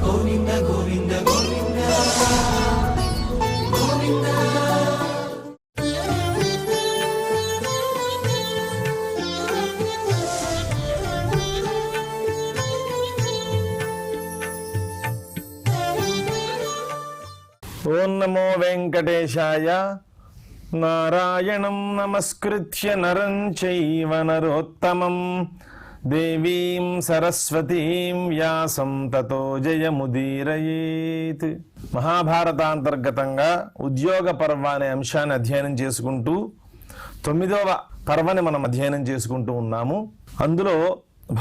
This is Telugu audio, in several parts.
గోవింద గోవింద గోవింద గోవింద. ఓం నమో వెంకటేశాయ. నారాయణం నమస్కృత్య నరం చైవ నరోత్తమం దేవీం సరస్వతీం వ్యాసం తతో జయముదీరయేత్. మహాభారతాంతర్గతంగా ఉద్యోగ పర్వ అనే అంశాన్ని అధ్యయనం చేసుకుంటూ 9వ పర్వని మనం అధ్యయనం చేసుకుంటూ ఉన్నాము. అందులో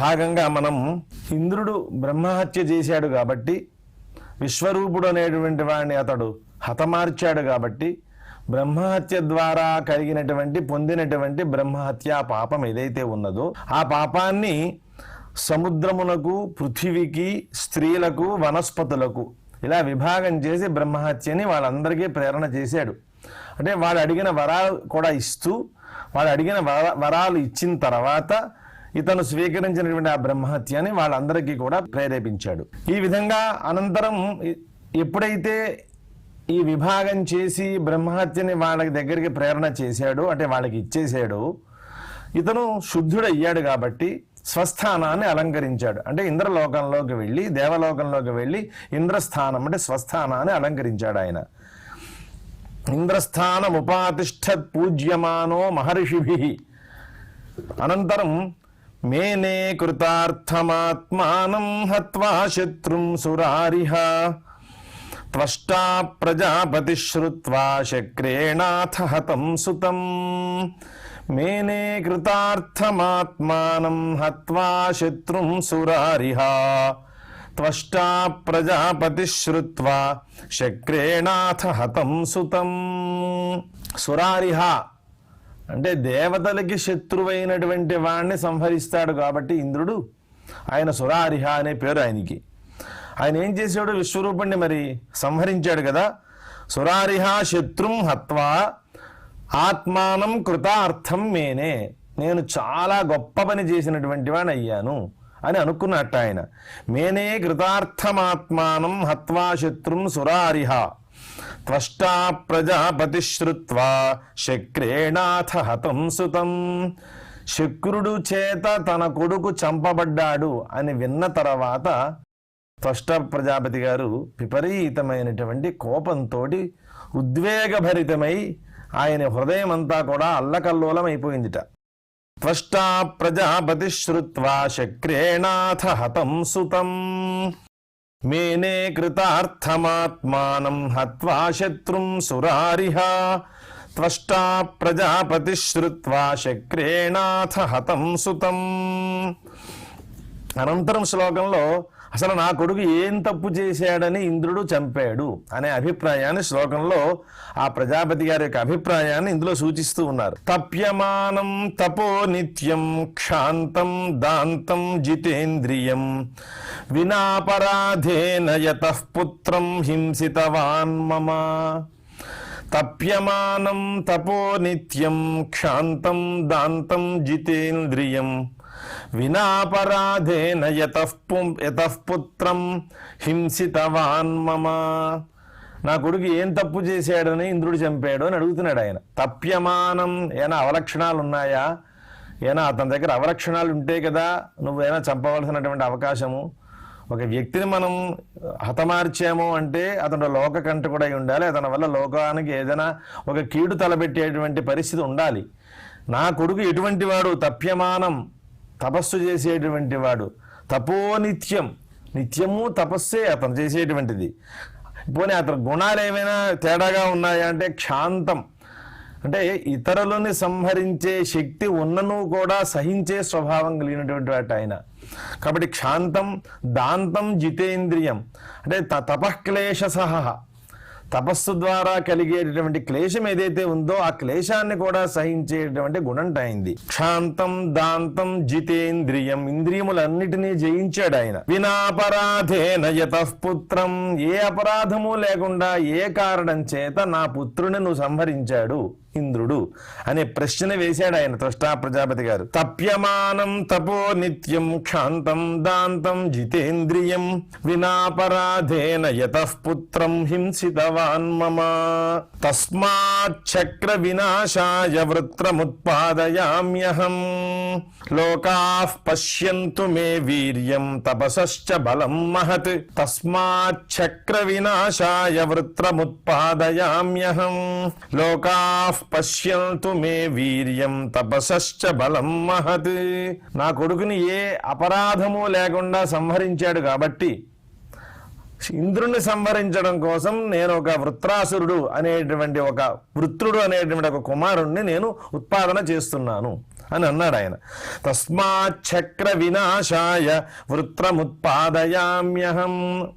భాగంగా మనం ఇంద్రుడు బ్రహ్మహత్య చేశాడు కాబట్టి, విశ్వరూపుడు అనేటువంటి వాడిని అతడు హతమార్చాడు కాబట్టి, బ్రహ్మహత్య ద్వారా పొందినటువంటి బ్రహ్మహత్య పాపం ఏదైతే ఉన్నదో ఆ పాపాన్ని సముద్రమునకు, పృథివికి, స్త్రీలకు, వనస్పతులకు ఇలా విభాగం చేసి బ్రహ్మహత్యని వాళ్ళందరికీ ప్రేరణ చేశాడు. అంటే వాడు అడిగిన వరాలు కూడా ఇస్తూ, వాడు అడిగిన వరాలు ఇచ్చిన తర్వాత ఇతను స్వీకరించినటువంటి ఆ బ్రహ్మహత్యని వాళ్ళందరికీ కూడా ప్రేరేపించాడు. ఈ విధంగా అనంతరం ఎప్పుడైతే ఈ విభాగం చేసి బ్రహ్మహత్యని వాళ్ళకి దగ్గరికి ప్రేరణ చేశాడు, అంటే వాళ్ళకి ఇచ్చేసాడు, ఇతను శుద్ధుడయ్యాడు కాబట్టి స్వస్థానాన్ని అలంకరించాడు. అంటే ఇంద్రలోకంలోకి వెళ్ళి, దేవలోకంలోకి వెళ్ళి ఇంద్రస్థానం అంటే స్వస్థానాన్ని అలంకరించాడు ఆయన. ఇంద్రస్థానం ఉపాతిష్ఠత్ పూజ్యమానో మహర్షిభిః. అనంతరం మేనే కృతార్థమాత్మానం హత్వా శత్రుం సురారిహ త్వష్టా ప్రజాపతి శ్రుత్వా శక్రేణాథ హతం సుతం. మేనే కృతార్థమాత్మానం హత్వా శత్రుం సురారిహ త్వష్టా ప్రజాపతి శ్రుత్వా శక్రేణాథ హతం సుతం. సురారిహ అంటే దేవతలకి శత్రువైనటువంటి వాణ్ణి సంహరిస్తాడు కాబట్టి ఇంద్రుడు, ఆయన సురారిహ అనే పేరు ఆయనకి. ఆయన ఏం చేశాడు? విశ్వరూపుణ్ణి మరి సంహరించాడు కదా. సురారిహ శత్రుం హత్వా ఆత్మానం కృతార్థం మేనే, నేను చాలా గొప్ప పని చేసినటువంటి వాడిని అయ్యాను అని అనుకున్నట్టు ఆయన. మేనే కృతార్థమాత్మానం హత్వా శత్రుం సురారిహ త్వష్టా ప్రజాపతి శ్రుత్వా శక్రేణాథ హతం సుతం. శక్రుడు చేత తన కొడుకు చంపబడ్డాడు అని విన్న తర్వాత త్వష్ట ప్రజాపతి గారు విపరీతమైనటువంటి కోపంతో ఉద్వేగభరితమై ఆయన హృదయం అంతా కూడా అల్లకల్లోలం అయిపోయిందిట. త్వష్టా ప్రజాపతి శ్రుత్వా శక్రేణాథ హతం సుతం. మేనే కృతార్థమాత్మానం హత్వా శత్రుం సురారిహ త్వష్టా ప్రజాపతి శ్రుత్వా శక్రేణాథ హతం సుతం. అనంతరం శ్లోకంలో అసలు నా కొడుకు ఏం తప్పు చేశాడని ఇంద్రుడు చంపాడు అనే అభిప్రాయాన్ని శ్లోకంలో ఆ ప్రజాపతి గారి యొక్క అభిప్రాయాన్ని ఇందులో సూచిస్తూ ఉన్నారు. తప్యమానం తపో నిత్యం క్షాంతం దాంతం జితేంద్రియం వినాపరాధేన యతః పుత్రం హింసితవాన్ మమ. తప్యమానం తపో నిత్యం క్షాంతం దాంతం జితేంద్రియం వినాపరాధేన యతః పుత్రం హింసితవాన్ మమ. నా కొడుకు ఏం తప్పు చేశాడని ఇంద్రుడు చంపాడు అని అడుగుతున్నాడు ఆయన. తప్యమానం ఏమైనా అవలక్షణాలు ఉన్నాయా? ఏమైనా అతని దగ్గర అవలక్షణాలు ఉంటే కదా నువ్వేమైనా చంపవలసినటువంటి అవకాశము. ఒక వ్యక్తిని మనం హతమార్చాము అంటే అతను లోకకంట కూడా ఉండాలి, అతని వల్ల లోకానికి ఏదైనా ఒక కీడు తలబెట్టేటువంటి పరిస్థితి ఉండాలి. నా కొడుకు ఎటువంటి వాడు? తప్యమానం, తపస్సు చేసేటువంటి వాడు. తపోనిత్యం, నిత్యము తపస్సే అతను చేసేటువంటిది. పోనీ అతని గుణాలు ఏమైనా తేడాగా ఉన్నాయా అంటే క్షాంతం, అంటే ఇతరులని సంహరించే శక్తి ఉన్నను కూడా సహించే స్వభావం కలిగినటువంటి వాటి ఆయన. కాబట్టి క్షాంతం దాంతం జితేంద్రియం అంటే తపఃక్లేశ సహ, తపస్సు ద్వారా కలిగేటటువంటి క్లేశం ఏదైతే ఉందో ఆ క్లేశాన్ని కూడా సహించేటువంటి గుణంట అయింది. క్షాంతం దాంతం జితేంద్రియం, ఇంద్రియములన్నిటినీ జయించాడు ఆయన. వినాపరాధేన యతః పుత్రం, ఏ అపరాధము లేకుండా ఏ కారణం చేత నా పుత్రుని నువ్వు సంహరించాడు ఇంద్రుడు అనే ప్రశ్న వేశాడు ఆయన త్వష్టా ప్రజాపతి గారు. తప్యమానం తపో నిత్యం క్షాంతం దాంతం జితేంద్రియం వినాపరాధేన యతః పుత్రం హింసితవాన్ మమ తస్మాత్ చక్ర వినాశాయ వృత్రముత్పాదయామ్యహం లోకాః పశ్యంతు మే వీర్యం తపసశ్చ బలం మహత్ తస్మాత్ చక్ర వినాశాయ వృత్రముత్పాదయామ్యహం లోకాః పశ్యంతు మే వీర్యం తపసశ్చ బలం మహత్. నా కొడుకుని ఏ అపరాధము లేకుండా సంహరించాడు కాబట్టి ఇంద్రుణ్ణి సంహరించడం కోసం నేను ఒక వృత్రాసురుడు అనేటువంటి వృత్రుడు అనేటువంటి ఒక కుమారుణ్ణి నేను ఉత్పాదన చేస్తున్నాను అని అన్నాడు ఆయన. తస్మాత్ చక్ర వినాశాయ వృత్రముత్పాదయామ్యహం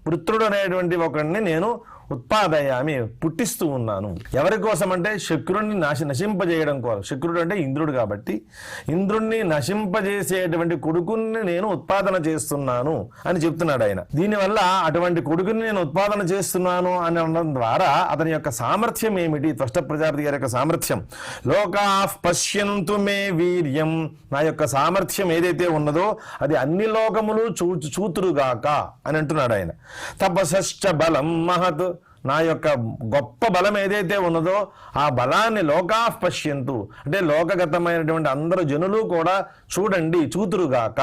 వృత్రుడు అనేటువంటి ఒకడిని నేను ఉత్పాదయామి పుట్టిస్తూ ఉన్నాను. ఎవరి కోసం అంటే శక్రుడిని నశింపజేయడం కోసం. శక్రుడు అంటే ఇంద్రుడు కాబట్టి ఇంద్రుణ్ణి నశింపజేసేటువంటి కొడుకుని నేను ఉత్పాదన చేస్తున్నాను అని చెప్తున్నాడు ఆయన. దీనివల్ల అటువంటి కొడుకుని నేను ఉత్పాదన చేస్తున్నాను అని అనడం ద్వారా అతని యొక్క సామర్థ్యం ఏమిటి? త్వష్ట ప్రజాపతి గారి యొక్క సామర్థ్యం. లోకాః పశ్యంతు మే వీర్యం నా యొక్క సామర్థ్యం ఏదైతే ఉన్నదో అది అన్ని లోకములు చూతురుగాక అని అంటున్నాడు ఆయన. తపసశ్చ బలం మహత్ నా యొక్క గొప్ప బలం ఏదైతే ఉన్నదో ఆ బలాన్ని లోకాః పశ్యంతు అంటే లోకగతమైనటువంటి అందరు జనులు కూడా చూడండి చూతురుగాక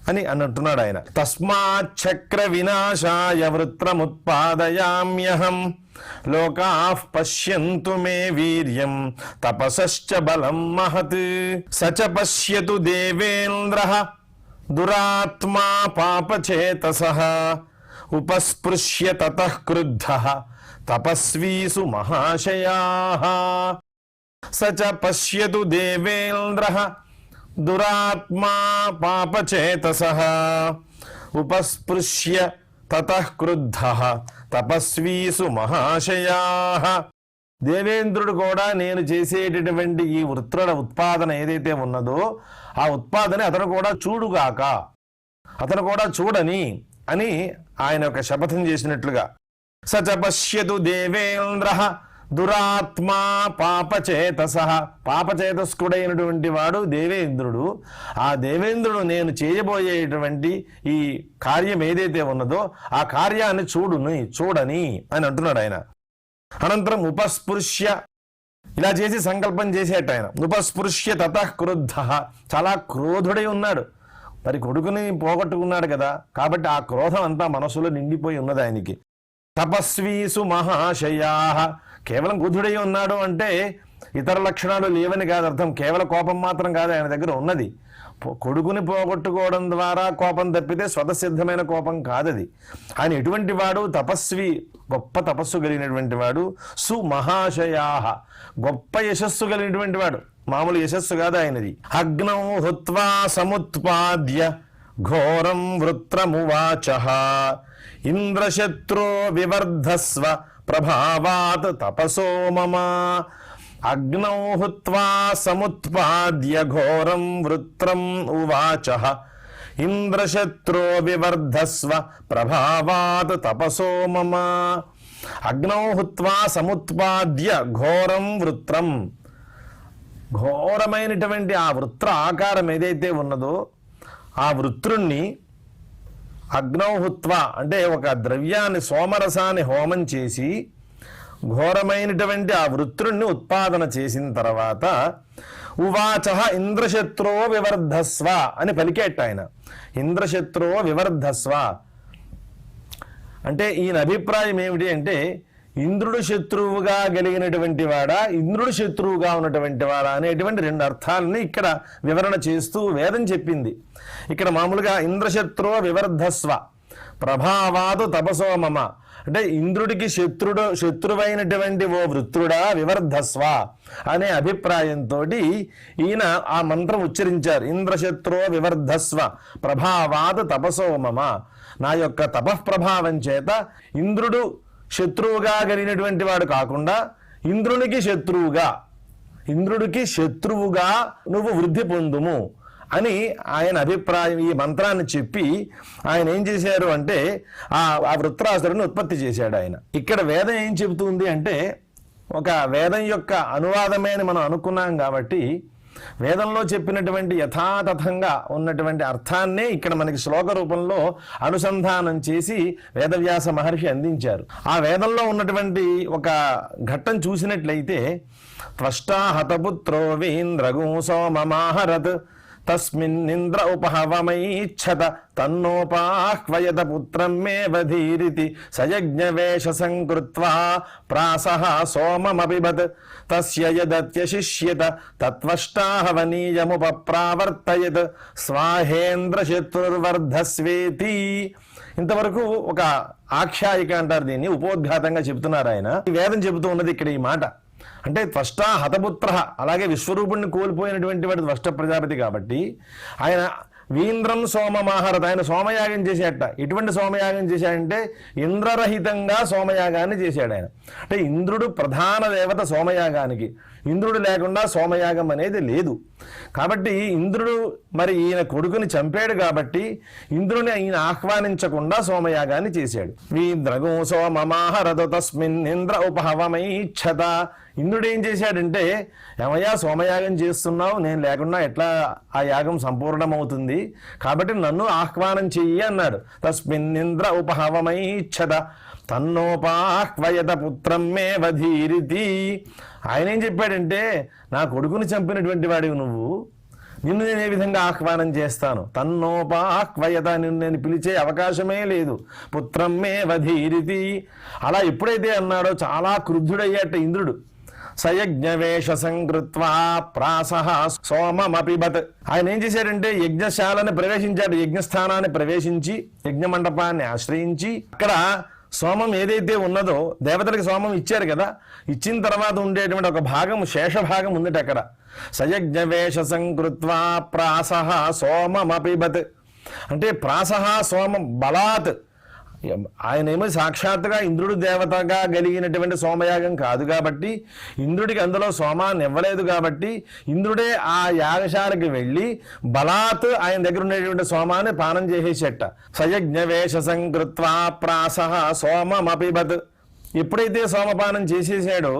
అని అంటున్నాడు ఆయన. తస్మాత్ చక్ర వినాశాయ వృత్రముత్పాదయామ్యహం లోకాః పశ్యంతు మే వీర్యం తపసశ్చ బలం మహత్ సచ పశ్యతు దేవేంద్రః దురాత్మా పాపచేతసః ఉపస్పృశ్య తతః క్రుద్ధః తపస్వీసు మహాశయాః. సచ పశ్యతు దేవేంద్రః దురాత్మా పాపచేతసః ఉపస్పృశ్య తతః క్రుద్ధః తపస్వీసు మహాశయాః. దేవేంద్రుడు కూడా నేను చేసేటటువంటి ఈ వృత్రుల ఉత్పాదన ఏదైతే ఉన్నదో ఆ ఉత్పాదన అతను కూడా చూడుగాక అతను కూడా చూడని అని ఆయన ఒక శపథం చేసినట్లుగా. సచ పశ్యతు దేవేంద్రః దురాత్మా పాపచేతసః పాపచేతస్కుడైనటువంటి వాడు దేవేంద్రుడు. ఆ దేవేంద్రుడు నేను చేయబోయేటువంటి ఈ కార్యం ఏదైతే ఉన్నదో ఆ కార్యాన్ని చూడని అని అంటున్నాడు ఆయన. అనంతరం ఉపస్పృశ్య ఇలా చేసి సంకల్పం చేసేట ఆయన. ఉపస్పృశ్య తతః క్రుద్ధః చాలా క్రోధుడై ఉన్నాడు. మరి కొడుకుని పోగొట్టుకున్నాడు కదా కాబట్టి ఆ క్రోధం అంతా మనసులో నిండిపోయి ఉన్నది ఆయనకి. తపస్వీసు మహాశయాః కేవలం క్రుద్ధుడై ఉన్నాడు అంటే ఇతర లక్షణాలు లేవని కాదు అర్థం. కేవలం కోపం మాత్రం కాదు ఆయన దగ్గర ఉన్నది. కొడుకుని పోగొట్టుకోవడం ద్వారా కోపం తప్పితే స్వతసిద్ధమైన కోపం కాదది. ఆయన ఎటువంటి వాడు? తపస్వి, గొప్ప తపస్సు కలిగినటువంటి వాడు. సుమహాశయాః గొప్ప యశస్సు కలిగినటువంటి వాడు. మామూలు యశస్సు కాదు ఆయనది. అగ్నౌ హుత్వా సముత్పాద్య ఘోరం వృత్రమువాచః ఇంద్రశత్రో వివర్ధస్వ ప్రభావాత్ తపసో మమ. అగ్నౌ హుత్వా సముత్పాద్య ఘోరం వృత్రం ఉవాచః ఇంద్రశత్రో వివర్ధస్వ ప్రభావాత్ తపసో మమ. అగ్నౌ హుత్వా సముత్పాద్య ఘోరం వృత్రం ఘోరమైనటువంటి ఆ వృత్ర ఆకారం ఏదైతే ఉన్నదో ఆ వృత్రుణ్ణి అగ్నౌ హుత్వా అంటే ఒక ద్రవ్యాన్ని సోమరసాన్ని హోమం చేసి ఘోరమైనటువంటి ఆ వృత్రుణ్ణి ఉత్పాదన చేసిన తర్వాత ఉవాచః ఇంద్రశత్రో వివర్ధస్వ అని పలికేట ఆయన. ఇంద్రశత్రో వివర్ధస్వ అంటే ఈయన అభిప్రాయం ఏమిటి అంటే ఇంద్రుడు శత్రువుగా కలిగినటువంటి వాడా ఇంద్రుడు శత్రువుగా ఉన్నటువంటి వాడా అనేటువంటి రెండు అర్థాలని ఇక్కడ వివరణ చేస్తూ వేదం చెప్పింది. ఇక్కడ మామూలుగా ఇంద్రశత్రో వివర్ధస్వ ప్రభావాదు తపసో మమ అంటే ఇంద్రుడికి శత్రువైనటువంటి ఓ వృత్రుడా వివర్ధస్వ అనే అభిప్రాయంతో ఈయన ఆ మంత్రం ఉచ్చరించారు. ఇంద్రశత్రో వివర్ధస్వ ప్రభావాదు తపసో మమ. నా యొక్క తపఃప్రభావం చేత ఇంద్రుడు శత్రువుగా కలిగినటువంటి వాడు కాకుండా ఇంద్రుడికి శత్రువుగా నువ్వు వృద్ధి పొందుము అని ఆయన అభిప్రాయం. ఈ మంత్రాన్ని చెప్పి ఆయన ఏం చేశారు అంటే ఆ వృత్రాసురుని ఉత్పత్తి చేశాడు ఆయన. ఇక్కడ వేదం ఏం చెబుతుంది అంటే ఒక వేదం యొక్క అనువాదమే అని మనం అనుకున్నాం కాబట్టి వేదంలో చెప్పినటువంటి యథాతథంగా ఉన్నటువంటి అర్థాన్నే ఇక్కడ మనకి శ్లోక రూపంలో అనుసంధానం చేసి వేదవ్యాస మహర్షి అందించారు. ఆ వేదంలో ఉన్నటువంటి ఒక ఘట్టం చూసినట్లయితే త్వష్టా హతపుత్రో వీంద్రగూ సోమమాహరత్ తస్మిన్నింద్ర ఉపహవమైచ్ఛత తన్నోపాహ్వయత పుత్రం మే వధీరితి సయజ్ఞవేష సంకృత్వా ప్రాసః సోమమపిబత్ తస్య యదత్యశిష్యత తత్వష్టాహవనీయముపప్రావర్తయత్ స్వాహేంద్ర శత్రుర్వర్ధస్వేతి. ఇంతవరకు ఒక ఆఖ్యాయిక అంటారు దీన్ని, ఉపోద్ఘాతంగా చెబుతున్నారు ఆయన. ఈ వేదం చెబుతూ ఉన్నది ఇక్కడ ఈ మాట. అంటే త్వష్ట హతపుత్ర, అలాగే విశ్వరూపుణ్ణి కోల్పోయినటువంటి వాడు త్వష్ట ప్రజాపతి కాబట్టి ఆయన వీంద్రం సోమమాహరత, ఆయన సోమయాగం చేసేట. ఎటువంటి సోమయాగం చేశాడంటే ఇంద్రరహితంగా సోమయాగాన్ని చేశాడు ఆయన. అంటే ఇంద్రుడు ప్రధాన దేవత సోమయాగానికి, ఇంద్రుడు లేకుండా సోమయాగం అనేది లేదు. కాబట్టి ఇంద్రుడు మరి ఈయన కొడుకుని చంపాడు కాబట్టి ఇంద్రుని ఈయన ఆహ్వానించకుండా సోమయాగాన్ని చేశాడు. వీంద్రగో సోమమాహరత తస్మిన్ ఇంద్ర ఉపహవమైచ్ఛత. ఇంద్రుడు ఏం చేశాడంటే, ఏమయ్యా సోమయాగం చేస్తున్నావు, నేను లేకుండా ఎట్లా ఆ యాగం సంపూర్ణమవుతుంది, కాబట్టి నన్ను ఆహ్వానం చెయ్యి అన్నాడు. తస్మిన్ ఇంద్ర ఉపహవమైచ్ఛత తన్నోపాహ్వయత పుత్రం మే వధీరితి. ఆయన ఏం చెప్పాడంటే, నా కొడుకుని చంపినటువంటి వాడివి నువ్వు, నిన్ను నేను ఏ విధంగా ఆహ్వానం చేస్తాను? తన్నోపాహ్వయత, నిన్ను నేను పిలిచే అవకాశమే లేదు. పుత్రం మే వధీరితి. అలా ఎప్పుడైతే అన్నాడో చాలా క్రుద్ధుడయ్యాట ఇంద్రుడు. సయజ్ఞవేష సంకృత్వా ప్రాసః సోమమపిబత్. ఆయన ఏం చేశాడంటే యజ్ఞశాలని ప్రవేశించాడు, యజ్ఞస్థానాన్ని ప్రవేశించి యజ్ఞ మండపాన్ని ఆశ్రయించి అక్కడ సోమం ఏదైతే ఉన్నదో, దేవతలకు సోమం ఇచ్చారు కదా, ఇచ్చిన తర్వాత ఉండేటువంటి ఒక భాగం, శేషభాగం ఉందట అక్కడ. సయజ్ఞవేష సంకృత్వా ప్రాసః సోమమపిబత్. అంటే ప్రాసః సోమం బలాత్, ఆయన ఏమో సాక్షాత్తుగా ఇంద్రుడు దేవతగా కలిగినటువంటి సోమయాగం కాదు కాబట్టి, ఇంద్రుడికి అందులో సోమాన్ని ఇవ్వలేదు కాబట్టి ఇంద్రుడే ఆ యాగశాలకు వెళ్ళి బలాత్ ఆయన దగ్గర ఉండేటువంటి సోమాన్ని పానం చేసేసేట. సయజ్ఞవేష సంకృత్వా ప్రాసః సోమమపిబత్. ఎప్పుడైతే సోమపానం చేసేసాడో,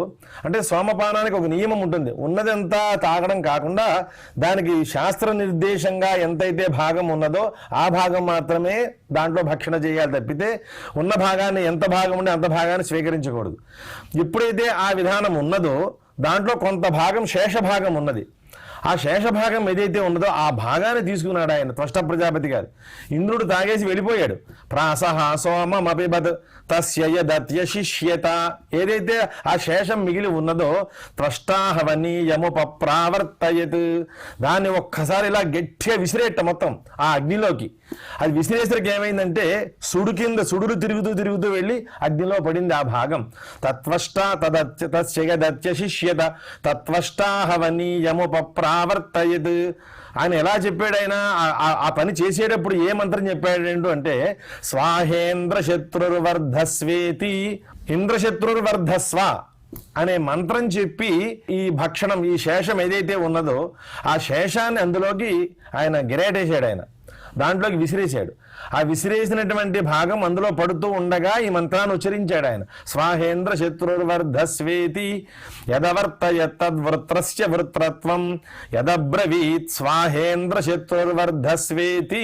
అంటే సోమపానానికి ఒక నియమం ఉంటుంది, ఉన్నదంతా తాగడం కాకుండా దానికి శాస్త్ర నిర్దేశంగా ఎంతైతే భాగం ఉన్నదో ఆ భాగం మాత్రమే దాంట్లో భక్షణ చేయాలి తప్పితే ఉన్న భాగాన్ని, ఎంత భాగం ఉంటే అంత భాగాన్ని స్వీకరించకూడదు. ఎప్పుడైతే ఆ విధానం ఉన్నదో దాంట్లో కొంత భాగం శేషభాగం ఉన్నది. ఆ శేషభాగం ఏదైతే ఉన్నదో ఆ భాగాన్ని తీసుకున్నాడు ఆయన త్వష్ట ప్రజాపతి గారు. ఇంద్రుడు తాగేసి వెళ్ళిపోయాడు. ప్రాసః సోమమపిబత్ తస్య యదత్యశిష్యత. ఏదైతే ఆ శేషం మిగిలి ఉన్నదో త్వష్టాహవనీయముపప్రావర్తయత్, దాన్ని ఒక్కసారి ఇలా గట్టిగా విసిరేట మొత్తం ఆ అగ్నిలోకి. అది విసిరేసరికి ఏమైందంటే సుడులు తిరుగుతూ వెళ్ళి అగ్నిలో పడింది ఆ భాగం. తస్య యదత్యశిష్యత తత్వష్టాహవనీయముపప్రావర్తయత్. ఆయన ఎలా చెప్పాడు? ఆయన ఆ పని చేసేటప్పుడు ఏ మంత్రం చెప్పాడు అంటే స్వాహేంద్ర శత్రుర్వర్ధస్వేతి, ఇంద్రశత్రుర్వర్ధస్వ అనే మంత్రం చెప్పి ఈ భక్షణం, ఈ శేషం ఏదైతే ఉన్నదో ఆ శేషాన్ని అందులోకి ఆయన గిరేటేశాడు, ఆయన దాంట్లోకి విసిరేశాడు. ఆ విసిరేసినటువంటి భాగం అందులో పడుతూ ఉండగా ఈ మంత్రాన్ని ఉచ్చరించాడు ఆయన. స్వాహేంద్ర శత్రుర్వర్ధస్వేతి యదవర్తయత్తద్వృత్రస్య వృత్రత్వం యదబ్రవీత్ స్వాహేంద్ర శత్రుర్వర్ధస్వేతి.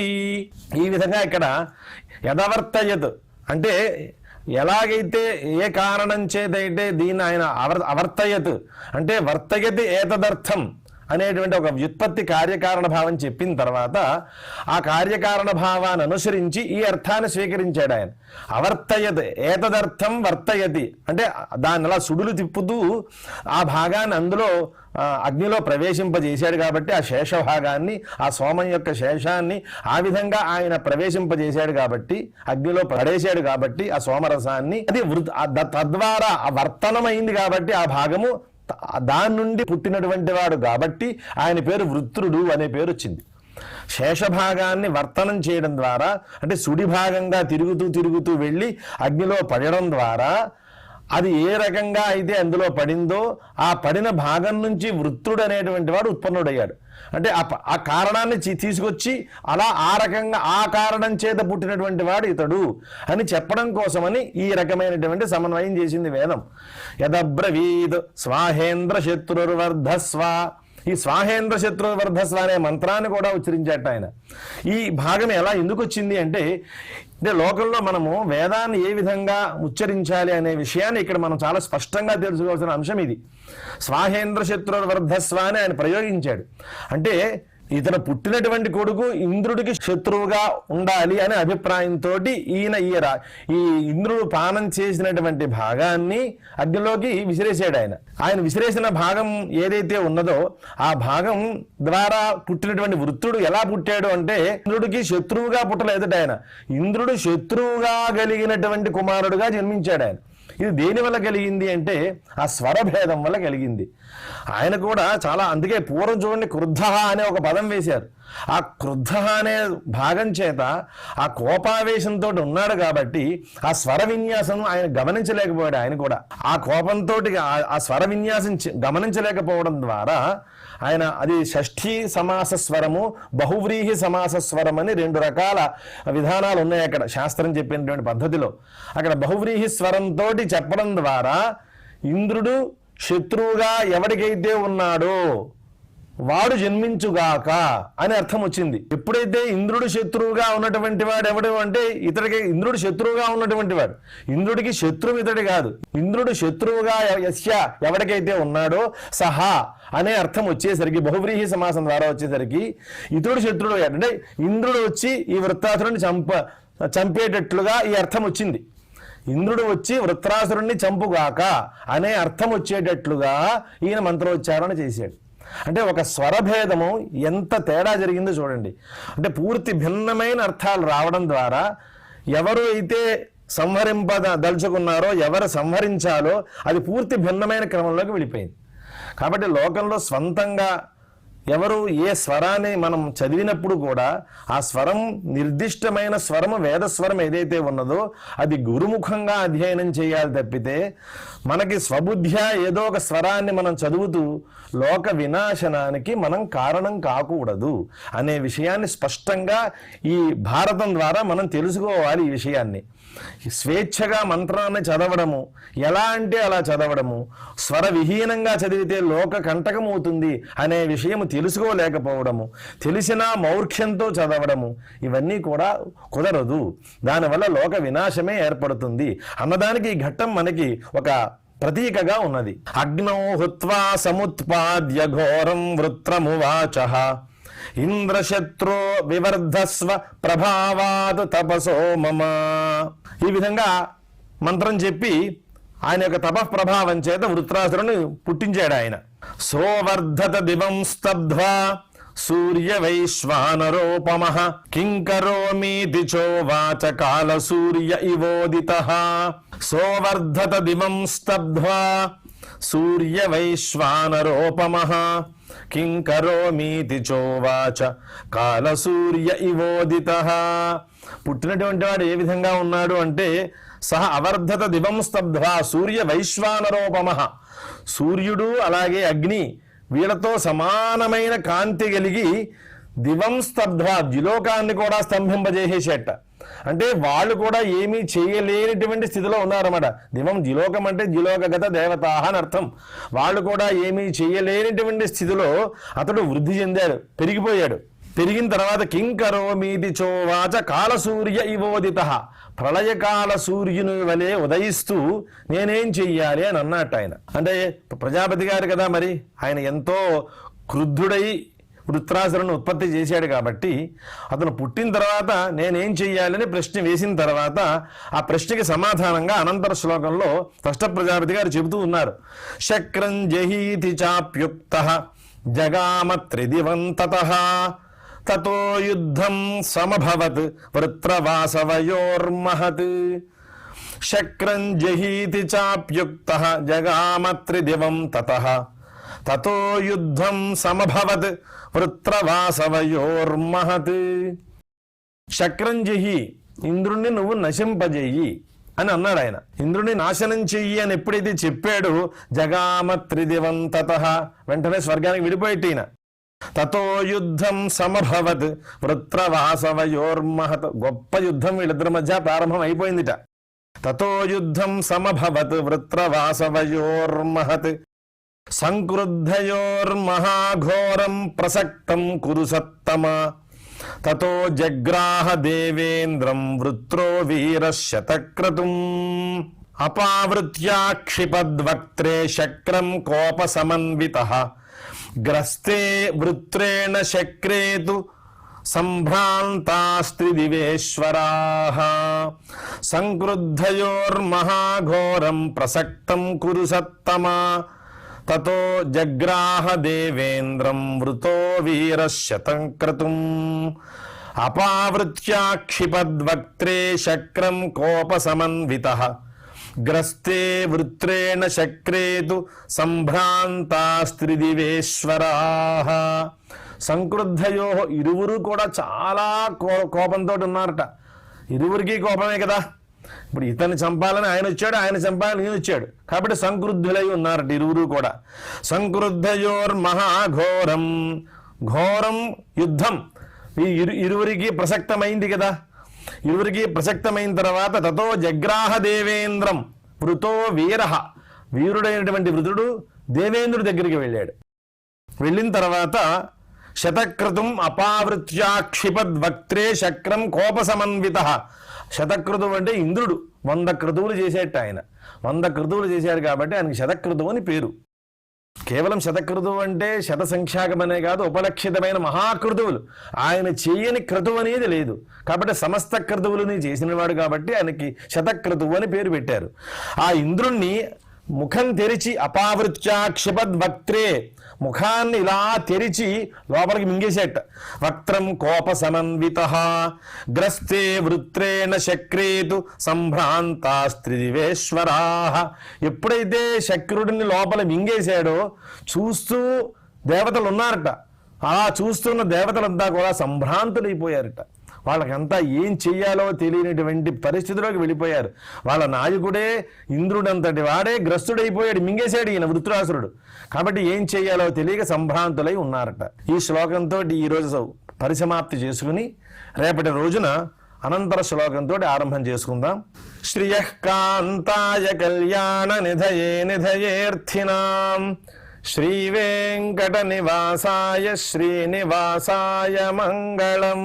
ఈ విధంగా ఇక్కడ యదవర్తయత్ అంటే ఎలాగైతే ఏ కారణం చేతైతే దీన్ని ఆయన అవర్తయత్ అంటే వర్తయతి ఏతదర్థం అనేటువంటి ఒక వ్యుత్పత్తి కార్యకారణ భావం చెప్పిన తర్వాత ఆ కార్యకారణ భావాన్ని అనుసరించి ఈ అర్థాన్ని స్వీకరించాడు ఆయన. అవర్తయత్ ఏతదర్థం వర్తయతి అంటే దాన్ని అలా సుడులు తిప్పుతూ ఆ భాగాన్ని అందులో అగ్నిలో ప్రవేశింపజేశాడు కాబట్టి ఆ శేషభాగాన్ని, ఆ సోమం యొక్క శేషాన్ని ఆ విధంగా ఆయన ప్రవేశింపజేశాడు కాబట్టి, అగ్నిలో పడేశాడు కాబట్టి ఆ సోమరసాన్ని, అది తద్వారా వర్తనమైంది కాబట్టి ఆ భాగము దాని నుండి పుట్టినటువంటి వాడు కాబట్టి ఆయన పేరు వృత్రుడు అనే పేరు వచ్చింది. శేషభాగాన్ని వర్తనం చేయడం ద్వారా అంటే సుడి భాగంగా తిరుగుతూ వెళ్ళి అగ్నిలో పడడం ద్వారా అది ఏ రకంగా అయితే అందులో పడిందో ఆ పడిన భాగం నుంచి వృత్తుడు అనేటువంటి వాడు ఉత్పన్నుడయ్యాడు. అంటే ఆ కారణాన్ని తీసుకొచ్చి అలా ఆ రకంగా ఆ కారణం చేత పుట్టినటువంటి వాడు ఇతడు అని చెప్పడం కోసమని ఈ రకమైనటువంటి సమన్వయం చేసింది వేదం. యదబ్రవీద్ స్వాహేంద్ర శత్రుర్వర్ధస్వ, ఈ స్వాహేంద్ర శత్రువర్ధస్వ అనే మంత్రాన్ని కూడా ఉచ్చరించాట ఆయన. ఈ భాగం ఎలా ఎందుకు వచ్చింది అంటే లోకంలో మనము వేదాన్ని ఏ విధంగా ఉచ్చరించాలి అనే విషయాన్ని ఇక్కడ మనం చాలా స్పష్టంగా తెలుసుకోవాల్సిన అంశం ఇది. స్వాహేంద్ర శత్రువర్ధస్వ అని ఆయన ప్రయోగించాడు. అంటే ఇతను పుట్టినటువంటి కొడుకు ఇంద్రుడికి శత్రువుగా ఉండాలి అనే అభిప్రాయంతో ఈ ఇంద్రుడు పానం చేసినటువంటి భాగాన్ని అగ్నిలోకి విసిరేసాడు ఆయన. ఆయన విసిరేసిన భాగం ఏదైతే ఉన్నదో ఆ భాగం ద్వారా పుట్టినటువంటి వృత్తుడు ఎలా పుట్టాడు అంటే ఇంద్రుడికి శత్రువుగా పుట్టలేదట ఆయన, ఇంద్రుడు శత్రువుగా కలిగినటువంటి కుమారుడుగా జన్మించాడు ఆయన. ఇది దేని వల్ల కలిగింది అంటే ఆ స్వరభేదం వల్ల కలిగింది. ఆయన కూడా చాలా, అందుకే పూర్వం చూడండి క్రుద్ధ అనే ఒక పదం వేశారు. ఆ క్రుద్ధ అనే భాగం చేత ఆ కోపావేశంతో ఉన్నాడు కాబట్టి ఆ స్వర విన్యాసం ఆయన గమనించలేకపోయాడు. ఆయన కూడా ఆ కోపంతో ఆ స్వర విన్యాసం గమనించలేకపోవడం ద్వారా ఆయన అది షష్ఠీ సమాస స్వరము, బహువ్రీహి సమాస స్వరం అని రెండు రకాల విధానాలు ఉన్నాయి అక్కడ శాస్త్రం చెప్పినటువంటి పద్ధతిలో. అక్కడ బహువ్రీహి స్వరంతో చెప్పడం ద్వారా ఇంద్రుడు శత్రువుగా ఎవరికైతే ఉన్నాడో వాడు జన్మించుగాక అని అర్థం వచ్చింది. ఎప్పుడైతే ఇంద్రుడు శత్రువుగా ఉన్నటువంటి వాడు ఎవడు అంటే ఇతడికి ఇంద్రుడు శత్రువుగా ఉన్నటువంటి వాడు, ఇంద్రుడికి శత్రువు ఇతడి కాదు. ఇంద్రుడు శత్రువుగా యస్య ఎవరికైతే ఉన్నాడో సహా అనే అర్థం వచ్చేసరికి బహువ్రీహి సమాసం ద్వారా వచ్చేసరికి ఇతరుడు శత్రుడు అంటే ఇంద్రుడు వచ్చి ఈ వృత్తాసురుడిని చంపేటట్లుగా ఈ అర్థం వచ్చింది. ఇంద్రుడు వచ్చి వృత్రాసురుణ్ణి చంపుగాక అనే అర్థం వచ్చేటట్లుగా ఈయన మంత్రోచ్చారణ చేశాడు. అంటే ఒక స్వరభేదము ఎంత తేడా జరిగిందో చూడండి. అంటే పూర్తి భిన్నమైన అర్థాలు రావడం ద్వారా ఎవరు అయితే సంహరింపదలుచుకున్నారో, ఎవరు సంహరించాలో అది పూర్తి భిన్నమైన క్రమంలోకి వెళ్ళిపోయింది. కాబట్టి లోకంలో స్వంతంగా ఎవరు ఏ స్వరాన్ని మనం చదివినప్పుడు కూడా ఆ స్వరం నిర్దిష్టమైన స్వరము వేదస్వరం ఏదైతే ఉన్నదో అది గురుముఖంగా అధ్యయనం చేయాలి తప్పితే మనకి స్వబుద్ధ్యా ఏదో ఒక స్వరాన్ని మనం చదువుతూ లోక వినాశనానికి మనం కారణం కాకూడదు అనే విషయాన్ని స్పష్టంగా ఈ భారతం ద్వారా మనం తెలుసుకోవాలి. ఈ విషయాన్ని స్వేచ్ఛగా మంత్రాన్ని చదవడము ఎలా అంటే అలా చదవడము, స్వర విహీనంగా చదివితే లోక కంటకం అవుతుంది అనే విషయం తెలుసుకోలేకపోవడము, తెలిసినా మౌర్ఖ్యంతో చదవడము, ఇవన్నీ కూడా కుదరదు. దానివల్ల లోక వినాశమే ఏర్పడుతుంది అన్నదానికి ఈ ఘట్టం మనకి ఒక ప్రతీకగా ఉన్నది. అగ్నౌ హుత్వా సముత్పాద్య ఘోరం వృత్రమువాచః ఇంద్రశత్రో వివర్ధస్వ ప్రభావాత్ తపసో మమ. ఈ విధంగా మంత్రం చెప్పి ఆయన యొక్క తపఃప్రభావం చేత వృత్రాసురుని పుట్టించాడు ఆయన. సోవర్ధత దివం స్తబ్ధ్వా సూర్య వైశ్వానరోపమః కింకరోమీతి చోవాచ కాల సూర్య ఇవోదితః. సోవర్ధత దివం స్తబ్ధ్వా సూర్య వైశ్వానరోపమః కింకరోమీతి చోవాచ కాల సూర్య ఇవోదితః. పుట్టినటువంటి వాడు ఏ విధంగా ఉన్నాడు అంటే సహ అవర్ధత దివం స్తబ్ధ్వా సూర్య వైశ్వానరోపమః. సూర్యుడు అలాగే అగ్ని వీళ్ళతో సమానమైన కాంతి కలిగి దివం స్తబ్ధ్వా ద్యులోకాన్ని కూడా స్తంభింపజేసేట. అంటే వాళ్ళు కూడా ఏమీ చేయలేనటువంటి స్థితిలో ఉన్నారన్నమాట. దివం ద్యులోకం అంటే ద్యులోకగత దేవతా అని అర్థం. వాళ్ళు కూడా ఏమీ చేయలేనటువంటి స్థితిలో అతడు వృద్ధి చెందాడు, పెరిగిపోయాడు. పెరిగిన తర్వాత కింకరోమీతి చోవాచ కాల సూర్య ఇవోదితః. ప్రళయకాల సూర్యుని వలె ఉదయిస్తూ నేనేం చెయ్యాలి అని అన్నట్టు ఆయన. అంటే ప్రజాపతి గారు కదా, మరి ఆయన ఎంతో క్రుద్ధుడై వృత్రాసురుని ఉత్పత్తి చేశాడు కాబట్టి అతను పుట్టిన తర్వాత నేనేం చెయ్యాలని ప్రశ్న వేసిన తర్వాత ఆ ప్రశ్నకి సమాధానంగా అనంతర శ్లోకంలో ఫస్ట్ ప్రజాపతి గారు చెబుతూ ఉన్నారు. శక్రం జహీతి చాప్యుక్తః జగామ త్రిదివం తతః తతో యుద్ధం సమభవత్ వృత్రవాసవయోర్మహత్. శక్రం జహీతి చాప్యుక్తః జగామ త్రిదివం తతః తతో యుద్ధం సమభవత్ వృత్రవాసవయోర్మహత్. శక్రం జహి ఇంద్రుణ్ణి నువ్వు నశింపజేయి. అని అన్నాడు ఆయన. ఇంద్రుడిని నాశనం చెయ్యి అని ఎప్పుడైతే చెప్పాడు, జగామ త్రిదివంతతః, వెంటనే స్వర్గానికి విడిపోయేట ఈయన. తతో యుద్ధం సమభవత్ వృత్రవాసవయోర్మహత్, గొప్ప యుద్ధం వీళ్ళిద్దరి మధ్య ప్రారంభం అయిపోయిందిట. తతో యుద్ధం సమభవత్ వృత్రవాసవయోర్మహత్ సంక్రుద్ధయోర్మహాఘోరం ప్రసక్తం కురు సత్తమ తతో జగ్రాహ దేవేంద్రం వృత్రో వీరశతక్రతుం అపావృత్యాక్షిపద్వక్త్రే శక్రం కోపసమన్వితః గ్రస్తే వృత్రేణ శక్రేతు సంభ్రాంతాస్త్రిదివేశ్వరాః సంక్రుద్ధయోర్మహాఘోరం ప్రసక్తం కురు సత్తమ తతో జగ్రాహ దేవేంద్రం వృతో వీరశతక్రతుం అపావృత్యాక్షిపద్వక్త్రే శక్రం కోపసమన్వితః గ్రస్తే వృత్రేణ శక్రేతు సంభ్రాంతాస్త్రిదివేశ్వరాః. సంక్రుద్ధయో, ఇరువురు కూడా చాలా కోపంతో ఉన్నారట. ఇరువురికి కోపమే కదా. ఇప్పుడు ఇతన్ని చంపాలని ఆయన వచ్చాడు, ఆయన చంపాలని ఈయన వచ్చాడు, కాబట్టి సంక్రుద్ధులై ఉన్నారట ఇరువురు కూడా. సంక్రుద్ధయోర్మహాఘోరం, ఘోరం యుద్ధం ఈ ఇరువురికి ప్రసక్తమైంది కదా. ఇరువురికి ప్రసక్తమైన తర్వాత తతో జగ్రాహ దేవేంద్రం వృతో వీర, వీరుడైనటువంటి వృతుడు దేవేంద్రుడి దగ్గరికి వెళ్ళాడు. వెళ్ళిన తర్వాత శతక్రతుం అపావృత్యాక్షిపద్వక్త్రే శక్రం కోపసమన్వితః. శతక్రతువు అంటే ఇంద్రుడు 100 క్రతువులు చేసేట ఆయన. 100 క్రతువులు చేశాడు కాబట్టి ఆయనకి శతక్రతువు అని పేరు. కేవలం శతక్రతువు అంటే శతసంఖ్యాకమనే కాదు, ఉపలక్షితమైన మహాక్రతువులు. ఆయన చేయని క్రతువు అనేది లేదు కాబట్టి సమస్త క్రతువులని చేసినవాడు కాబట్టి ఆయనకి శతక్రతువు అని పేరు పెట్టారు. ఆ ఇంద్రుణ్ణి ముఖం తెరిచి అపావృత్యాక్షిపద్వక్త్రే, ముఖాన్ని ఇలా తెరిచి లోపలికి మింగేసేట. వక్త్రం కోపసమన్వితః గ్రస్తే వృత్రేణ శక్రేతు సంభ్రాంతాస్త్రిదివేశ్వరాః. ఎప్పుడైతే శక్రుడిని లోపల మింగేశాడో చూస్తూ దేవతలు ఉన్నారట. అలా చూస్తున్న దేవతలంతా కూడా సంభ్రాంతులైపోయారట. వాళ్ళకంతా ఏం చెయ్యాలో తెలియనటువంటి పరిస్థితిలోకి వెళ్ళిపోయారు. వాళ్ళ నాయకుడే ఇంద్రుడంతటి వాడే గ్రస్తుడైపోయాడు, మింగేశాడు ఈయన వృత్రాసురుడు. కాబట్టి ఏం చెయ్యాలో తెలియక సంభ్రాంతులై ఉన్నారట. ఈ శ్లోకంతో ఈరోజు పరిసమాప్తి చేసుకుని రేపటి రోజున అనంతర శ్లోకంతో ఆరంభం చేసుకుందాం. శ్రియః కాంతాయ కళ్యాణ నిధయే నిధయేర్థినాం శ్రీ వెంకట నివాసాయ శ్రీనివాసాయ మంగళం.